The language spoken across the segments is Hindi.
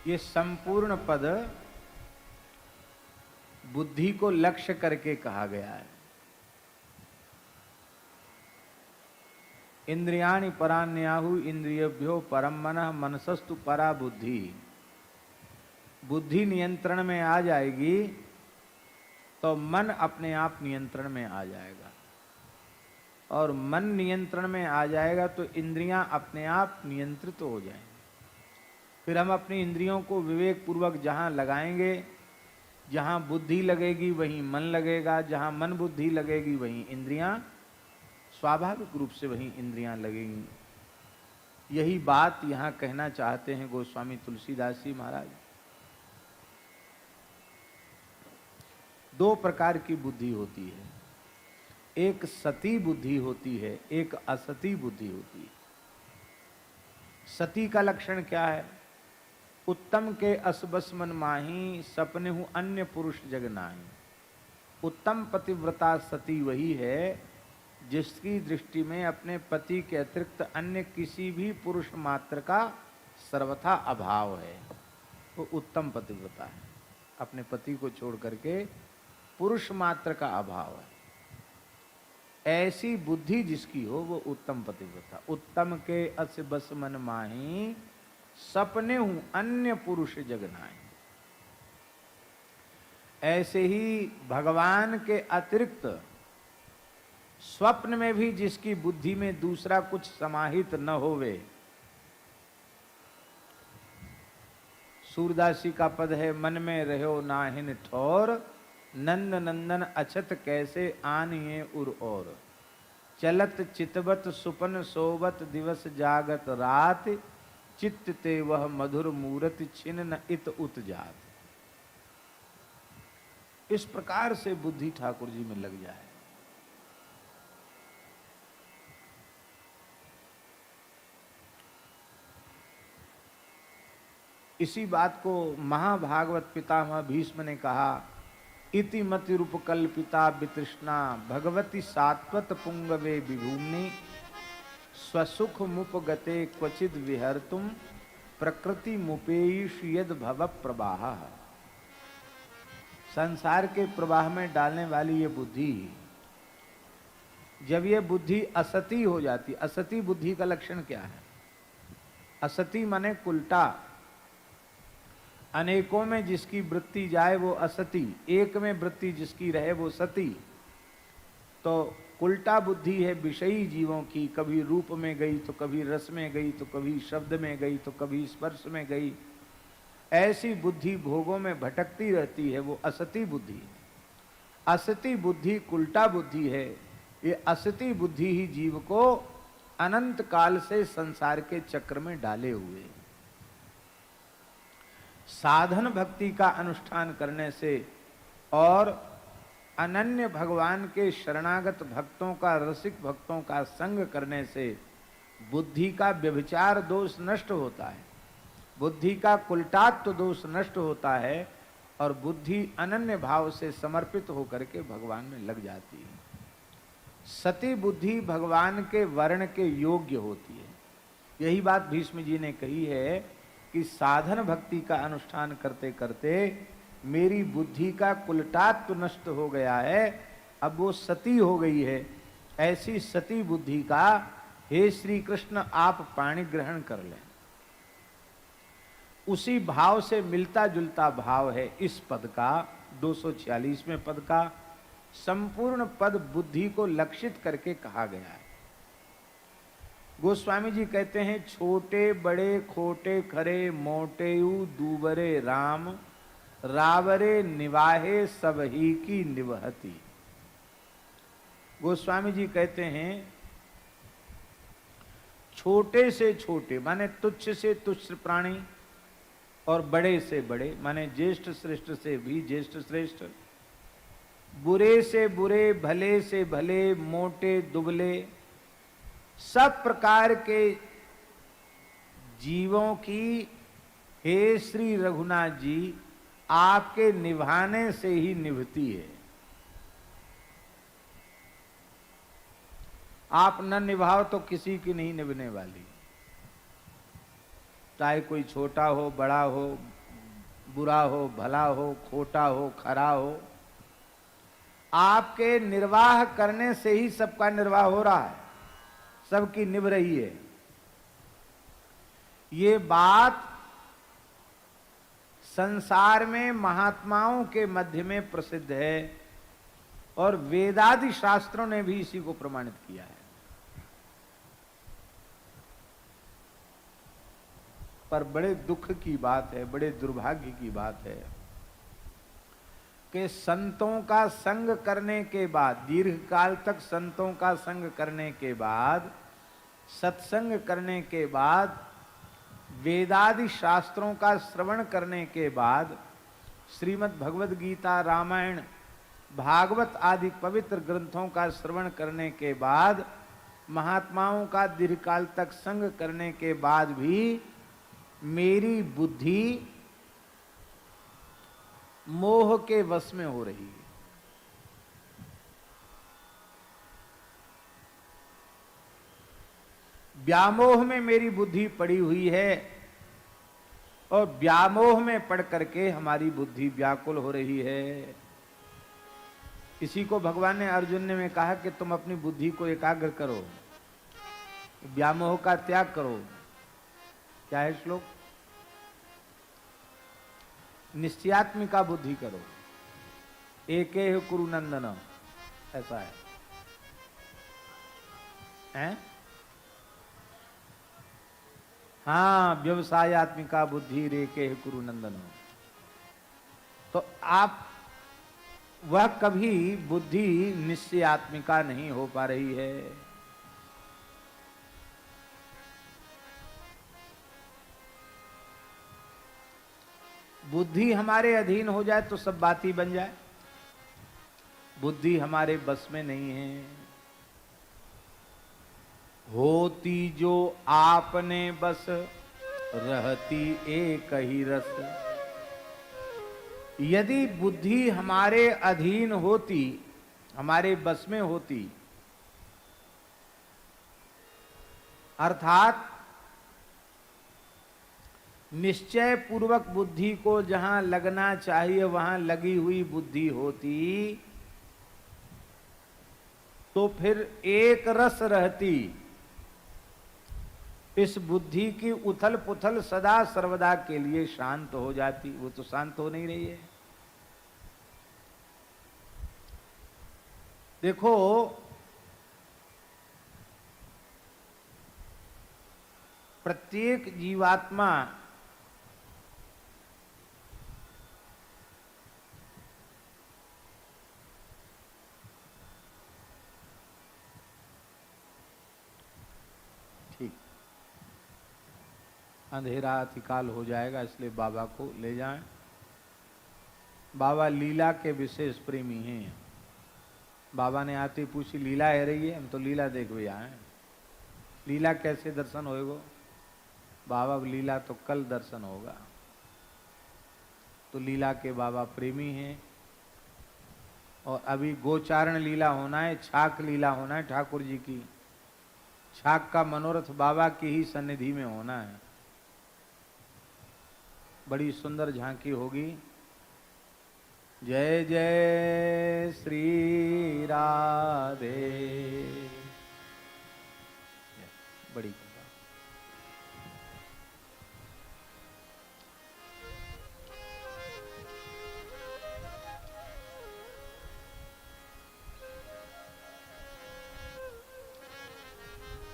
ये संपूर्ण पद बुद्धि को लक्ष्य करके कहा गया है। इंद्रियाणि परान्याहु इंद्रियभ्यो परम मनः मनसस्तु परा बुद्धि। बुद्धि नियंत्रण में आ जाएगी तो मन अपने आप नियंत्रण में आ जाएगा, और मन नियंत्रण में आ जाएगा तो इंद्रियां अपने आप नियंत्रित हो जाएंगी। फिर हम अपनी इंद्रियों को विवेक पूर्वक जहां लगाएंगे, जहां बुद्धि लगेगी वहीं मन लगेगा, जहां मन बुद्धि लगेगी वहीं इंद्रियां, स्वाभाविक रूप से वहीं इंद्रियां लगेंगी। यही बात यहां कहना चाहते हैं गोस्वामी तुलसीदास जी महाराज। दो प्रकार की बुद्धि होती है, एक सती बुद्धि होती है, एक असती बुद्धि होती है। सती का लक्षण क्या है? उत्तम के असबस मन माही, सपने हूं अन्य पुरुष जग नाही। उत्तम पतिव्रता सती वही है जिसकी दृष्टि में अपने पति के अतिरिक्त अन्य किसी भी पुरुष मात्र का सर्वथा अभाव है, वो उत्तम पतिव्रता है। अपने पति को छोड़ करके पुरुष मात्र का अभाव है, ऐसी बुद्धि जिसकी हो वो उत्तम पतिव्रता। उत्तम के अस बस मन माही, सपने हूं अन्य पुरुष जग नाही। ऐसे ही भगवान के अतिरिक्त स्वप्न में भी जिसकी बुद्धि में दूसरा कुछ समाहित न होवे। सूरदासी का पद है, मन में रहो नाहिन ठोर, नंद नंदन अछत कैसे आनिए उर और। चलत चितवत सुपन सोवत दिवस जागत रात, चित्त ते वह मधुर मूरत छिन न इत उत जात। इस प्रकार से बुद्धि ठाकुर जी में लग जाए। इसी बात को महाभागवत पितामह भीष्म ने कहा, इति मति रूप कल्पिता वितृष्णा, भगवती सात्वत पुंगवे विभूमि, स्वसुख मुपगते क्वचिद विहर्तुम, प्रकृति मुपेयीश यद भव प्रवाह। संसार के प्रवाह में डालने वाली ये बुद्धि, जब ये बुद्धि असती हो जाती, असती बुद्धि का लक्षण क्या है? असती माने उल्टा। अनेकों में जिसकी वृत्ति जाए वो असती, एक में वृत्ति जिसकी रहे वो सती। तो उल्टा बुद्धि है विषयी जीवों की, कभी रूप में गई तो कभी रस में गई तो कभी शब्द में गई तो कभी स्पर्श में गई। ऐसी बुद्धि भोगों में भटकती रहती है, वो असती बुद्धि। असती बुद्धि उल्टा बुद्धि है। ये असती बुद्धि ही जीव को अनंत काल से संसार के चक्र में डाले हुए। साधन भक्ति का अनुष्ठान करने से और अनन्य भगवान के शरणागत भक्तों का, रसिक भक्तों का संग करने से बुद्धि का व्यभिचार दोष नष्ट होता है, बुद्धि का कुलटात्व दोष नष्ट होता है, और बुद्धि अनन्य भाव से समर्पित होकर के भगवान में लग जाती है। सती बुद्धि भगवान के वर्ण के योग्य होती है। यही बात भीष्म जी ने कही है कि साधन भक्ति का अनुष्ठान करते करते मेरी बुद्धि का कुलटात्व नष्ट हो गया है, अब वो सती हो गई है। ऐसी सती बुद्धि का हे श्री कृष्ण आप पाणी ग्रहण कर लें। उसी भाव से मिलता जुलता भाव है इस पद का, 246वें पद का। संपूर्ण पद बुद्धि को लक्षित करके कहा गया है। गोस्वामी जी कहते हैं, छोटे बड़े खोटे खरे मोटेयू दूबरे राम, रावरे निवाहे सब ही की निवहती। गोस्वामी जी कहते हैं, छोटे से छोटे माने तुच्छ से तुच्छ प्राणी, और बड़े से बड़े माने ज्येष्ठ श्रेष्ठ से भी ज्येष्ठ श्रेष्ठ, बुरे से बुरे, भले से भले, मोटे दुबले, सब प्रकार के जीवों की हे श्री रघुनाथ जी आपके निभाने से ही निभती है। आप न निभाओ तो किसी की नहीं निभने वाली। चाहे कोई छोटा हो, बड़ा हो, बुरा हो, भला हो, खोटा हो, खरा हो, आपके निर्वाह करने से ही सबका निर्वाह हो रहा है, सबकी निभ रही है। ये बात संसार में महात्माओं के मध्य में प्रसिद्ध है और वेदादि शास्त्रों ने भी इसी को प्रमाणित किया है। पर बड़े दुख की बात है, बड़े दुर्भाग्य की बात है कि संतों का संग करने के बाद, दीर्घ काल तक संतों का संग करने के बाद, सत्संग करने के बाद, वेदादि शास्त्रों का श्रवण करने के बाद, श्रीमद् भगवद गीता, रामायण, भागवत आदि पवित्र ग्रंथों का श्रवण करने के बाद, महात्माओं का दीर्घकाल तक संग करने के बाद भी मेरी बुद्धि मोह के वश में हो रही है। व्यामोह में मेरी बुद्धि पड़ी हुई है और व्यामोह में पड़ करके हमारी बुद्धि व्याकुल हो रही है। इसी को भगवान ने अर्जुन ने में कहा कि तुम अपनी बुद्धि को एकाग्र करो, व्यामोह का त्याग करो। क्या है श्लोक? निश्चयात्मिका बुद्धि करो, एके कुरु नंदन, ऐसा है, हैं? हाँ, व्यवसायत्मिका बुद्धि रेके कुरु नंदन। तो आप वह कभी बुद्धि निश्चयात्मिका नहीं हो पा रही है। बुद्धि हमारे अधीन हो जाए तो सब बात ही बन जाए। बुद्धि हमारे बस में नहीं है। होती जो आपने बस, रहती एक ही रस। यदि बुद्धि हमारे अधीन होती, हमारे बस में होती, अर्थात निश्चय पूर्वक बुद्धि को जहां लगना चाहिए वहां लगी हुई बुद्धि होती, तो फिर एक रस रहती। इस बुद्धि की उथल पुथल सदा सर्वदा के लिए शांत हो जाती। वो तो शांत हो नहीं रही है। देखो, प्रत्येक जीवात्मा अंधेरा अतिकाल हो जाएगा, इसलिए बाबा को ले जाएं। बाबा लीला के विशेष प्रेमी हैं। बाबा ने आते पूछी, लीला है रही है? हम तो लीला देख भी आए। लीला कैसे दर्शन होएगो? बाबा लीला तो कल दर्शन होगा। तो लीला के बाबा प्रेमी हैं। और अभी गोचारण लीला होना है, छाक लीला होना है ठाकुर जी की। छाक का मनोरथ बाबा की ही सन्निधि में होना है। बड़ी सुंदर झांकी होगी। जय जय श्री राधे। बड़ी कृपा।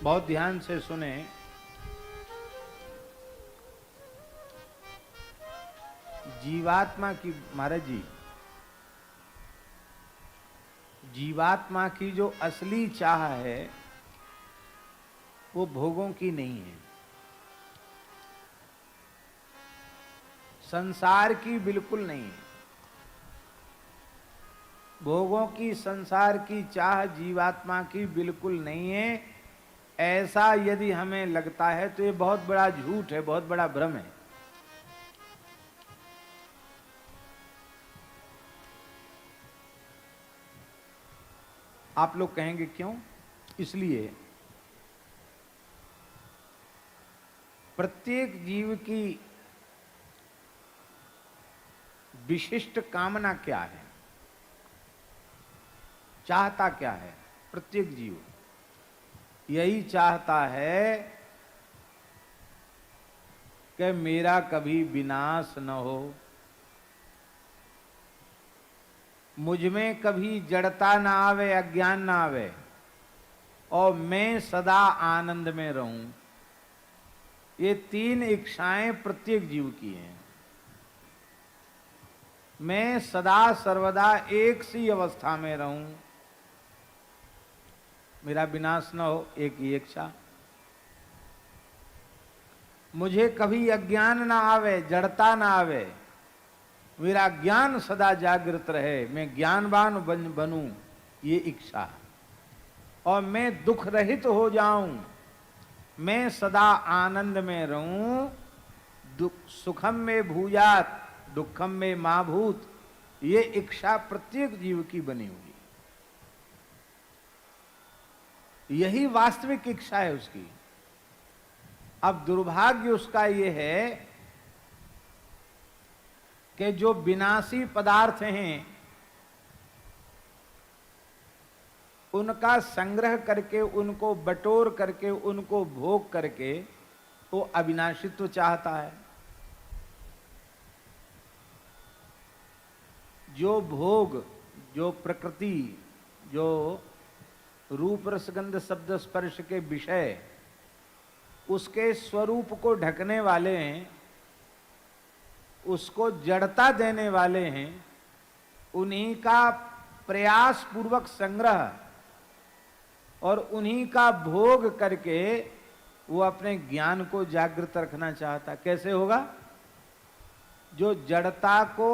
बहुत ध्यान से सुने। जीवात्मा की, महाराज जी, जीवात्मा की जो असली चाह है वो भोगों की नहीं है, संसार की बिल्कुल नहीं है। भोगों की, संसार की चाह जीवात्मा की बिल्कुल नहीं है। ऐसा यदि हमें लगता है तो ये बहुत बड़ा झूठ है, बहुत बड़ा भ्रम है। आप लोग कहेंगे क्यों? इसलिए प्रत्येक जीव की विशिष्ट कामना क्या है, चाहता क्या है? प्रत्येक जीव यही चाहता है कि मेरा कभी विनाश न हो, मुझ में कभी जड़ता ना आवे, अज्ञान ना आवे, और मैं सदा आनंद में रहूं। ये तीन इच्छाएं प्रत्येक जीव की हैं। मैं सदा सर्वदा एक सी अवस्था में रहूं, मेरा विनाश न हो, एक ही इच्छा। मुझे कभी अज्ञान ना आवे, जड़ता ना आवे, मेरा ज्ञान सदा जागृत रहे, मैं ज्ञानवान बनूं, ये इच्छा। और मैं दुख रहित हो जाऊं, मैं सदा आनंद में रहूं, सुखम में भूयात दुखम में मां भूत, ये इच्छा प्रत्येक जीव की बनी हुई। यही वास्तविक इच्छा है उसकी। अब दुर्भाग्य उसका ये है कि जो विनाशी पदार्थ हैं उनका संग्रह करके, उनको बटोर करके, उनको भोग करके वो अविनाशित्व चाहता है। जो भोग, जो प्रकृति, जो रूप रसगंध शब्द स्पर्श के विषय उसके स्वरूप को ढकने वाले हैं, उसको जड़ता देने वाले हैं, उन्हीं का प्रयास पूर्वक संग्रह और उन्हीं का भोग करके वो अपने ज्ञान को जागृत रखना चाहता। कैसे होगा? जो जड़ता को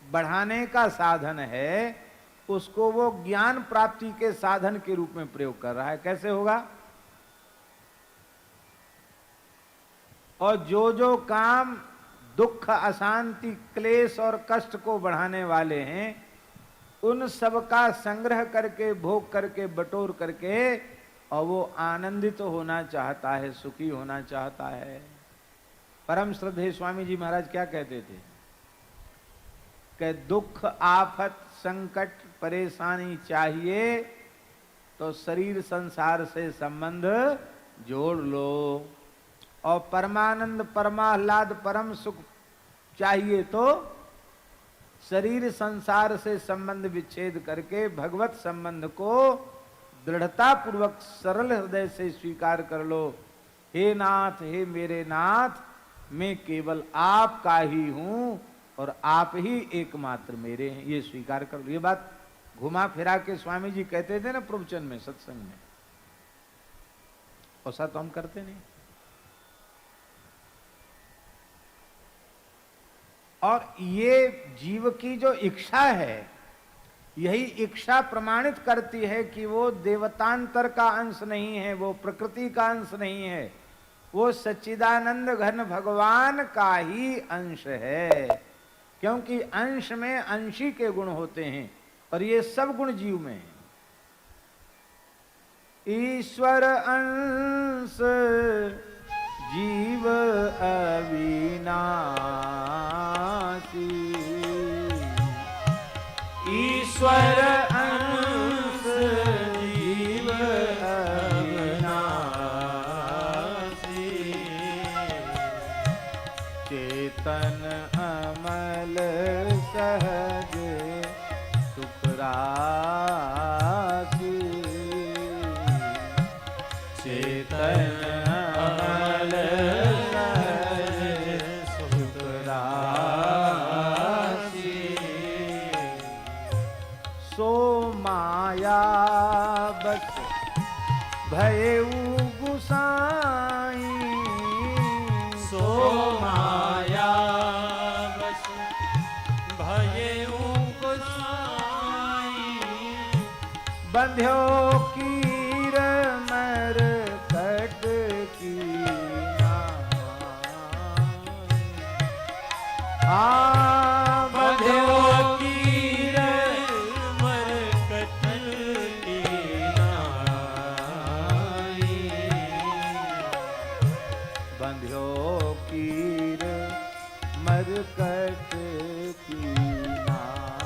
बढ़ाने का साधन है उसको वो ज्ञान प्राप्ति के साधन के रूप में प्रयोग कर रहा है। कैसे होगा? और जो जो काम दुख, अशांति, क्लेश और कष्ट को बढ़ाने वाले हैं उन सब का संग्रह करके, भोग करके, बटोर करके और वो आनंदित होना चाहता है, सुखी होना चाहता है। परम श्रद्धेय स्वामी जी महाराज क्या कहते थे कि दुख, आफत, संकट, परेशानी चाहिए तो शरीर संसार से संबंध जोड़ लो, और परमानंद, परमाह्लाद, परम सुख चाहिए तो शरीर संसार से संबंध विच्छेद करके भगवत संबंध को दृढ़ता पूर्वक सरल हृदय से स्वीकार कर लो। हे नाथ, हे मेरे नाथ, मैं केवल आपका ही हूं और आप ही एकमात्र मेरे हैं, ये स्वीकार कर लो। ये बात घुमा फिरा के स्वामी जी कहते थे ना प्रवचन में, सत्संग में, ऐसा तो हम करते नहीं। और ये जीव की जो इच्छा है, यही इच्छा प्रमाणित करती है कि वो देवतांतर का अंश नहीं है, वो प्रकृति का अंश नहीं है, वो सच्चिदानंद घन भगवान का ही अंश है। क्योंकि अंश में अंशी के गुण होते हैं और ये सब गुण जीव में है। ईश्वर अंश जीव अविनाशी, ईश्वर अंश जीव अविनाशी, चेतन अमल सहज सुखरासी, चेतन अमल सहज सुखरासी, सो माया बस भयउ गुसाई, सो माया बस भयउ गुसाई, बंध्यो कीर मर कट की बंध्यो कीर मर कट की नाई, बंध्यो मरकट की नाई।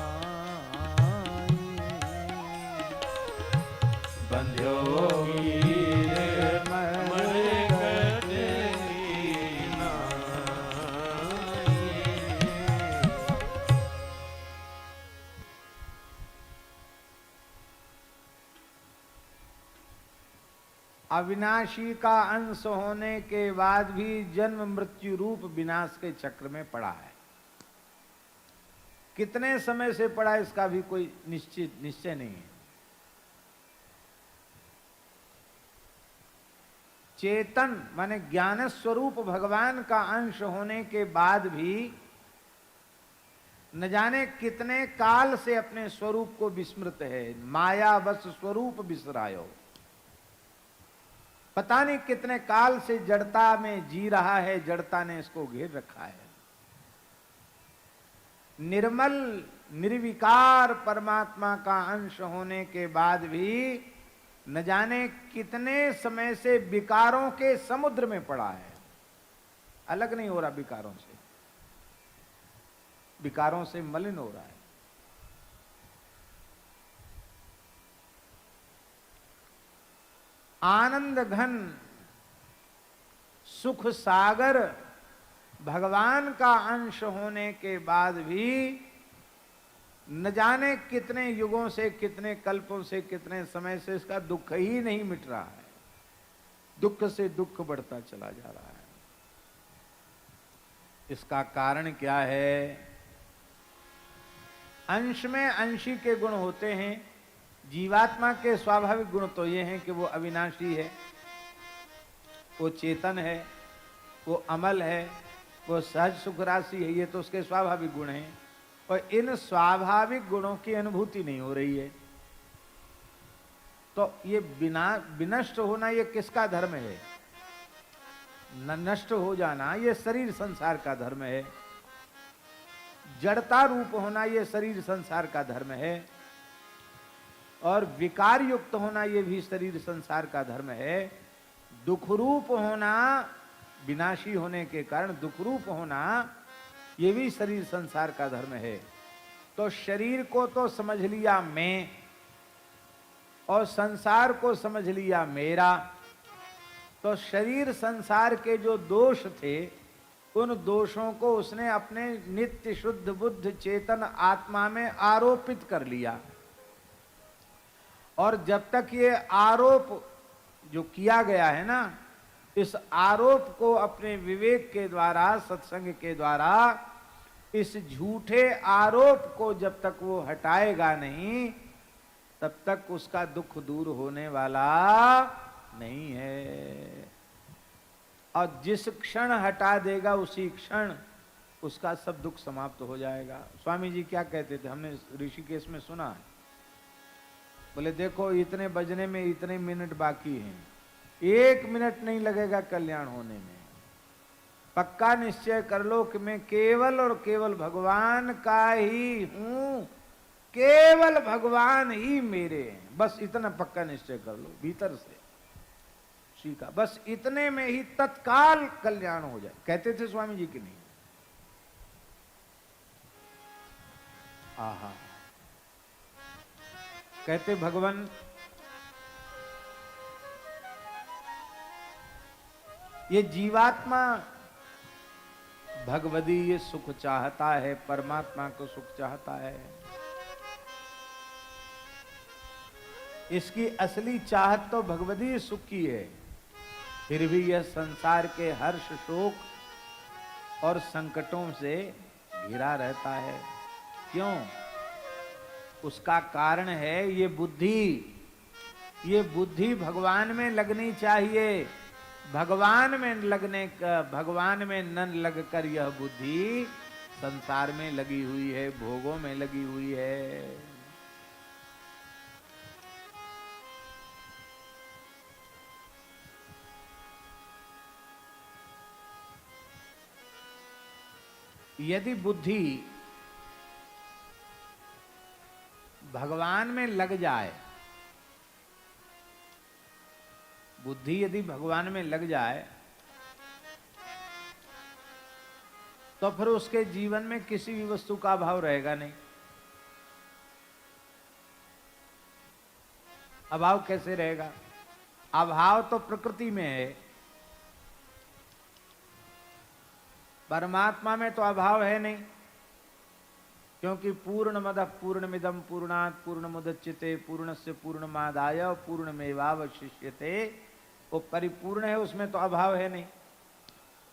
बंध्यो मरकट की नाई। अविनाशी का अंश होने के बाद भी जन्म मृत्यु रूप विनाश के चक्र में पड़ा है। कितने समय से पड़ा इसका भी कोई निश्चय नहीं है। चेतन माने ज्ञान स्वरूप भगवान का अंश होने के बाद भी न जाने कितने काल से अपने स्वरूप को विस्मृत है। माया बस स्वरूप बिसरायो। पता नहीं कितने काल से जड़ता में जी रहा है, जड़ता ने इसको घेर रखा है। निर्मल निर्विकार परमात्मा का अंश होने के बाद भी न जाने कितने समय से विकारों के समुद्र में पड़ा है। अलग नहीं हो रहा विकारों से, विकारों से मलिन हो रहा है। आनंद घन सुख सागर भगवान का अंश होने के बाद भी न जाने कितने युगों से, कितने कल्पों से, कितने समय से इसका दुख ही नहीं मिट रहा है। दुख से दुख बढ़ता चला जा रहा है। इसका कारण क्या है? अंश में अंशी के गुण होते हैं। जीवात्मा के स्वाभाविक गुण तो ये हैं कि वो अविनाशी है, वो चेतन है, वो अमल है, वो सहज सुख राशि है। ये तो उसके स्वाभाविक गुण हैं। और इन स्वाभाविक गुणों की अनुभूति नहीं हो रही है। तो ये विनष्ट होना ये किसका धर्म है? नष्ट हो जाना ये शरीर संसार का धर्म है। जड़ता रूप होना ये शरीर संसार का धर्म है। और विकार युक्त होना ये भी शरीर संसार का धर्म है। दुख रूप होना, विनाशी होने के कारण दुख रूप होना ये भी शरीर संसार का धर्म है। तो शरीर को तो समझ लिया मैं, और संसार को समझ लिया मेरा। तो शरीर संसार के जो दोष थे, उन दोषों को उसने अपने नित्य शुद्ध बुद्ध चेतन आत्मा में आरोपित कर लिया। और जब तक ये आरोप जो किया गया है ना, इस आरोप को अपने विवेक के द्वारा, सत्संग के द्वारा, इस झूठे आरोप को जब तक वो हटाएगा नहीं, तब तक उसका दुख दूर होने वाला नहीं है। और जिस क्षण हटा देगा उसी क्षण उसका सब दुख समाप्त हो जाएगा। स्वामी जी क्या कहते थे, हमने ऋषिकेश में सुना है। बोले देखो इतने बजने में इतने मिनट बाकी हैं, 1 मिनट नहीं लगेगा कल्याण होने में। पक्का निश्चय कर लो कि मैं केवल और केवल भगवान का ही हूं, केवल भगवान ही मेरे हैं। बस इतना पक्का निश्चय कर लो भीतर से, सीखा बस इतने में ही तत्काल कल्याण हो जाए। कहते थे स्वामी जी की नहीं? आहा, कहते भगवान ये जीवात्मा भगवदी ये सुख चाहता है, परमात्मा को सुख चाहता है। इसकी असली चाहत तो भगवदी सुख की है। फिर भी यह संसार के हर्ष शोक और संकटों से घिरा रहता है। क्यों? उसका कारण है ये बुद्धि। ये बुद्धि भगवान में लगनी चाहिए। भगवान में लगने का, भगवान में न लगकर यह बुद्धि संसार में लगी हुई है, भोगों में लगी हुई है। यदि बुद्धि भगवान में लग जाए, बुद्धि यदि भगवान में लग जाए तो फिर उसके जीवन में किसी भी वस्तु का अभाव रहेगा नहीं। अभाव कैसे रहेगा? अभाव तो प्रकृति में है, परमात्मा में तो अभाव है नहीं, क्योंकि पूर्णमदः पूर्णमिदं पूर्णात् पूर्णमुदच्यते पूर्णस्य पूर्णमादाय पूर्णमेवावशिष्यते, वो परिपूर्ण है, उसमें तो अभाव है नहीं।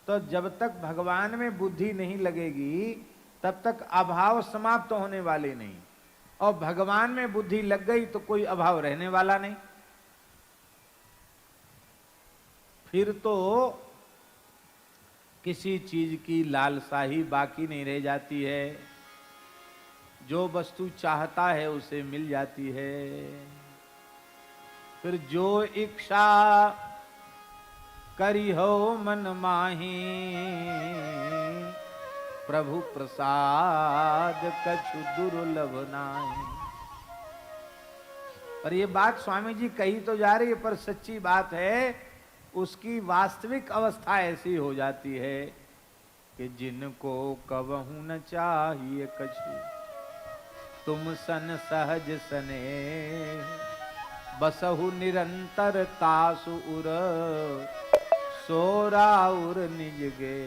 तो जब तक भगवान में बुद्धि नहीं लगेगी तब तक अभाव समाप्त होने वाले नहीं, और भगवान में बुद्धि लग गई तो कोई अभाव रहने वाला नहीं। फिर तो किसी चीज की लालसा ही बाकी नहीं रह जाती है, जो वस्तु चाहता है उसे मिल जाती है। फिर जो इच्छा करी हो मन माही, प्रभु प्रसाद कछु दुर्लभ नाही। पर ये बात स्वामी जी कही तो जा रही है, पर सच्ची बात है, उसकी वास्तविक अवस्था ऐसी हो जाती है कि जिनको कबहू न चाहिए कछु, तुम सन सहज सने, बसहु निरंतर तासु उर, सोरा उर निज गे।